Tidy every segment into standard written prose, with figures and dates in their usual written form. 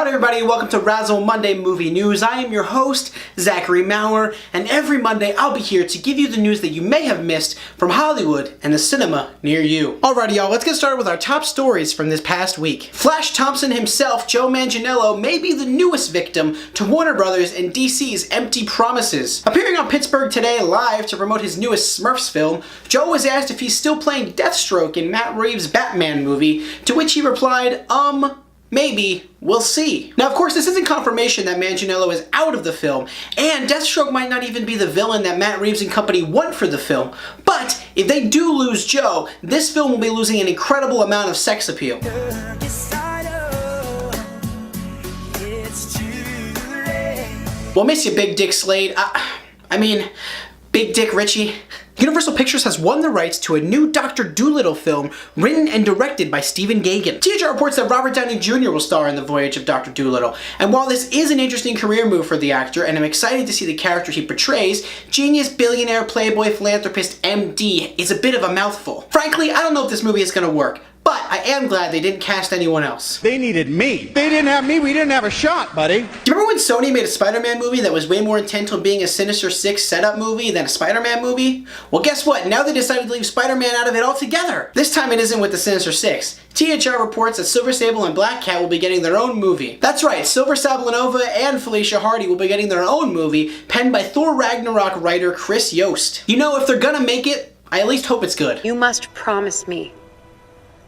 Howdy everybody, welcome to Razzle Monday Movie News. I am your host, Zachary Maurer, and every Monday I'll be here to give you the news that you may have missed from Hollywood and the cinema near you. Alrighty y'all, let's get started with our top stories from this past week. Flash Thompson himself, Joe Manganiello, may be the newest victim to Warner Brothers and DC's empty promises. Appearing on Pittsburgh Today Live to promote his newest Smurfs film, Joe was asked if he's still playing Deathstroke in Matt Reeves' Batman movie, to which he replied, maybe, we'll see. Now, of course, this isn't confirmation that Manganiello is out of the film, and Deathstroke might not even be the villain that Matt Reeves and company want for the film. But if they do lose Joe, this film will be losing an incredible amount of sex appeal. Well, miss you, Big Dick Slade. I mean, Big Dick Richie. Universal Pictures has won the rights to a new Dr. Dolittle film written and directed by Stephen Gaghan. THR reports that Robert Downey Jr. will star in the voyage of Dr. Dolittle, and while this is an interesting career move for the actor, and I'm excited to see the character he portrays, genius, billionaire, playboy, philanthropist, MD is a bit of a mouthful. Frankly, I don't know if this movie is going to work, but I am glad they didn't cast anyone else. They needed me. They didn't have me, we didn't have a shot, buddy. Do you remember when Sony made a Spider-Man movie that was way more intent on being a Sinister Six setup movie than a Spider-Man movie? Well, guess what? Now they decided to leave Spider-Man out of it altogether. This time it isn't with the Sinister Six. THR reports that Silver Sable and Black Cat will be getting their own movie. That's right, Silver Sablinova and Felicia Hardy will be getting their own movie, penned by Thor Ragnarok writer Chris Yost. You know, if they're gonna make it, I at least hope it's good. You must promise me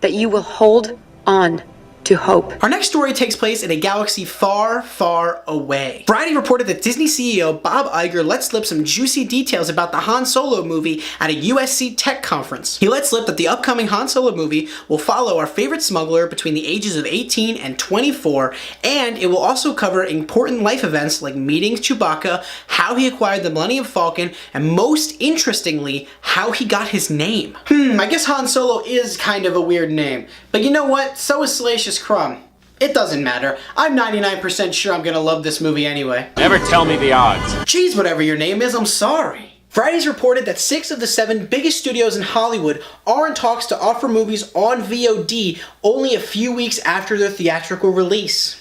that you will hold on to hope. Our next story takes place in a galaxy far, far away. Variety reported that Disney CEO Bob Iger let slip some juicy details about the Han Solo movie at a USC tech conference. He let slip that the upcoming Han Solo movie will follow our favorite smuggler between the ages of 18 and 24, and it will also cover important life events like meeting Chewbacca, how he acquired the Millennium Falcon, and most interestingly, how he got his name. I guess Han Solo is kind of a weird name, but you know what? So is Salacious Crumb. It doesn't matter. I'm 99% sure I'm gonna love this movie anyway. Never tell me the odds. Geez, whatever your name is, I'm sorry. Variety's reported that 6 of the 7 biggest studios in Hollywood are in talks to offer movies on VOD only a few weeks after their theatrical release.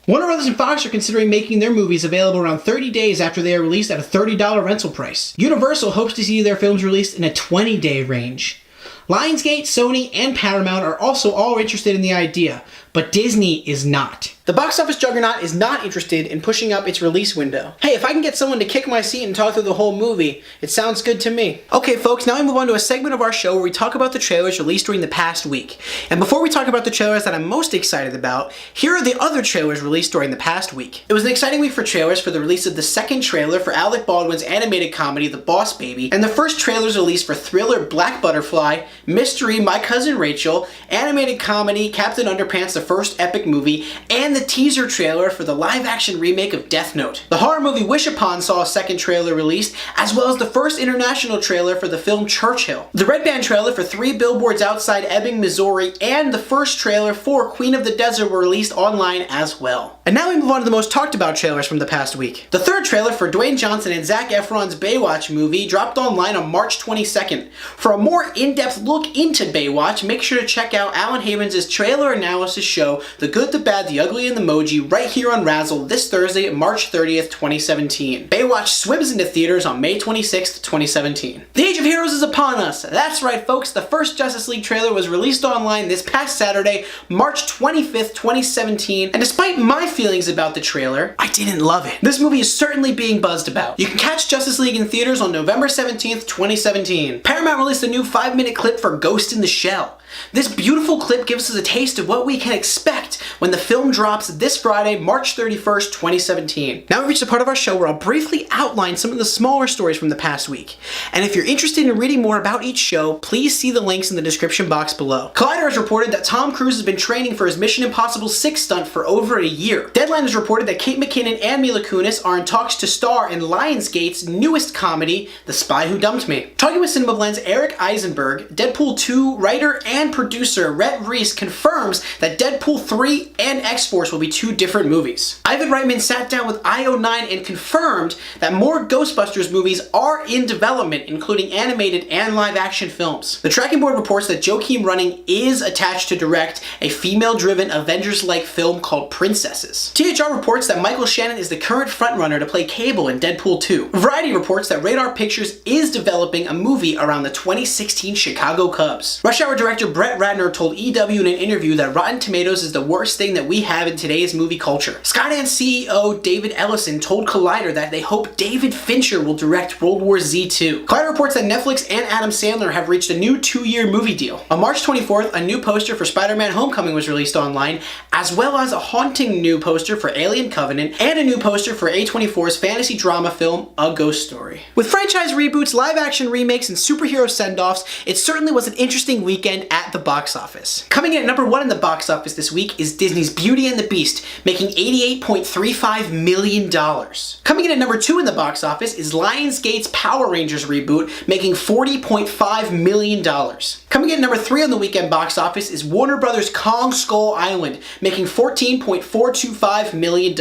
Warner Brothers and Fox are considering making their movies available around 30 days after they are released at a $30 rental price. Universal hopes to see their films released in a 20-day range. Lionsgate, Sony, and Paramount are also all interested in the idea, but Disney is not. The box office juggernaut is not interested in pushing up its release window. Hey, if I can get someone to kick my seat and talk through the whole movie, it sounds good to me. Okay folks, now we move on to a segment of our show where we talk about the trailers released during the past week. And before we talk about the trailers that I'm most excited about, here are the other trailers released during the past week. It was an exciting week for trailers for the release of the second trailer for Alec Baldwin's animated comedy The Boss Baby, and the first trailers released for thriller Black Butterfly, mystery My Cousin Rachel, animated comedy Captain Underpants the First Epic Movie, and the teaser trailer for the live-action remake of Death Note. The horror movie Wish Upon saw a second trailer released, as well as the first international trailer for the film Churchill. The Red Band trailer for 3 Billboards Outside Ebbing, Missouri, and the first trailer for Queen of the Desert were released online as well. And now we move on to the most talked about trailers from the past week. The third trailer for Dwayne Johnson and Zac Efron's Baywatch movie dropped online on March 22nd. For a more in-depth look into Baywatch, make sure to check out Alan Havens' trailer analysis show, The Good, the Bad, the Ugly, and the Moji, right here on Razzle this Thursday, March 30th, 2017. Baywatch swims into theaters on May 26th, 2017. The Age of Heroes is upon us. That's right, folks. The first Justice League trailer was released online this past Saturday, March 25th, 2017, and despite my feelings about the trailer, I didn't love it. This movie is certainly being buzzed about. You can catch Justice League in theaters on November 17th, 2017. Paramount released a new 5-minute clip for Ghost in the Shell. This beautiful clip gives us a taste of what we can expect when the film drops this Friday, March 31st, 2017. Now we reach the part of our show where I'll briefly outline some of the smaller stories from the past week. And if you're interested in reading more about each show, please see the links in the description box below. Collider has reported that Tom Cruise has been training for his Mission Impossible 6 stunt for over a year. Deadline has reported that Kate McKinnon and Mila Kunis are in talks to star in Lionsgate's newest comedy, The Spy Who Dumped Me. Talking with Cinema Blend's Eric Eisenberg, Deadpool 2 writer and and producer Rhett Reese confirms that Deadpool 3 and X-Force will be two different movies. Ivan Reitman sat down with IO9 and confirmed that more Ghostbusters movies are in development, including animated and live-action films. The tracking board reports that Joakim Running is attached to direct a female-driven Avengers-like film called Princesses. THR reports that Michael Shannon is the current frontrunner to play Cable in Deadpool 2. Variety reports that Radar Pictures is developing a movie around the 2016 Chicago Cubs. Rush Hour director Brett Ratner told EW in an interview that Rotten Tomatoes is the worst thing that we have in today's movie culture. Skydance CEO David Ellison told Collider that they hope David Fincher will direct World War Z 2. Collider reports that Netflix and Adam Sandler have reached a new 2-year movie deal. On March 24th, a new poster for Spider-Man Homecoming was released online, as well as a haunting new poster for Alien Covenant and a new poster for A24's fantasy drama film, A Ghost Story. With franchise reboots, live-action remakes, and superhero send-offs, it certainly was an interesting weekend at the box office. Coming in at number 1 in the box office this week is Disney's Beauty and the Beast, making $88.35 million. Coming in at number 2 in the box office is Lionsgate's Power Rangers reboot, making $40.5 million. Coming in at number 3 on the weekend box office is Warner Brothers' Kong Skull Island, making $14.425 million.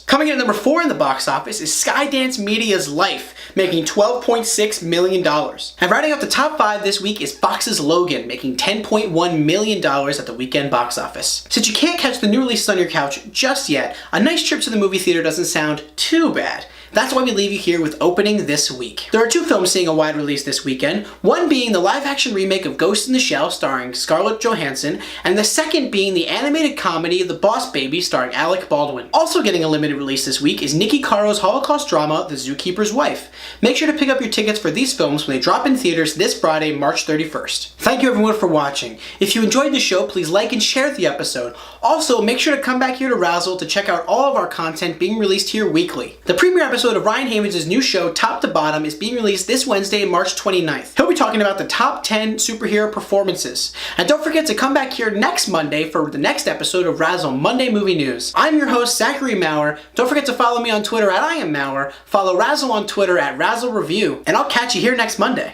Coming in at number 4 in the box office is Skydance Media's Life, making $12.6 million. And rounding out the top 5 this week is Fox's Logan, making $10.1 million at the weekend box office. Since you can't catch the new releases on your couch just yet, a nice trip to the movie theater doesn't sound too bad. That's why we leave you here with opening this week. There are 2 films seeing a wide release this weekend, one being the live-action remake of Ghost in the Shell starring Scarlett Johansson, and the second being the animated comedy The Boss Baby starring Alec Baldwin. Also getting a limited release this week is Nikki Caro's Holocaust drama The Zookeeper's Wife. Make sure to pick up your tickets for these films when they drop in theaters this Friday, March 31st. Thank you everyone for watching. If you enjoyed the show, please like and share the episode. Also, make sure to come back here to Razzle to check out all of our content being released here weekly. The premiere episode of Ryan Hammonds' new show, Top to Bottom, is being released this Wednesday, March 29th. He'll be talking about the top 10 superhero performances. And don't forget to come back here next Monday for the next episode of Razzle Monday Movie News. I'm your host, Zachary Maurer. Don't forget to follow me on Twitter at IamMaurer, follow Razzle on Twitter at Razzle Review, and I'll catch you here next Monday.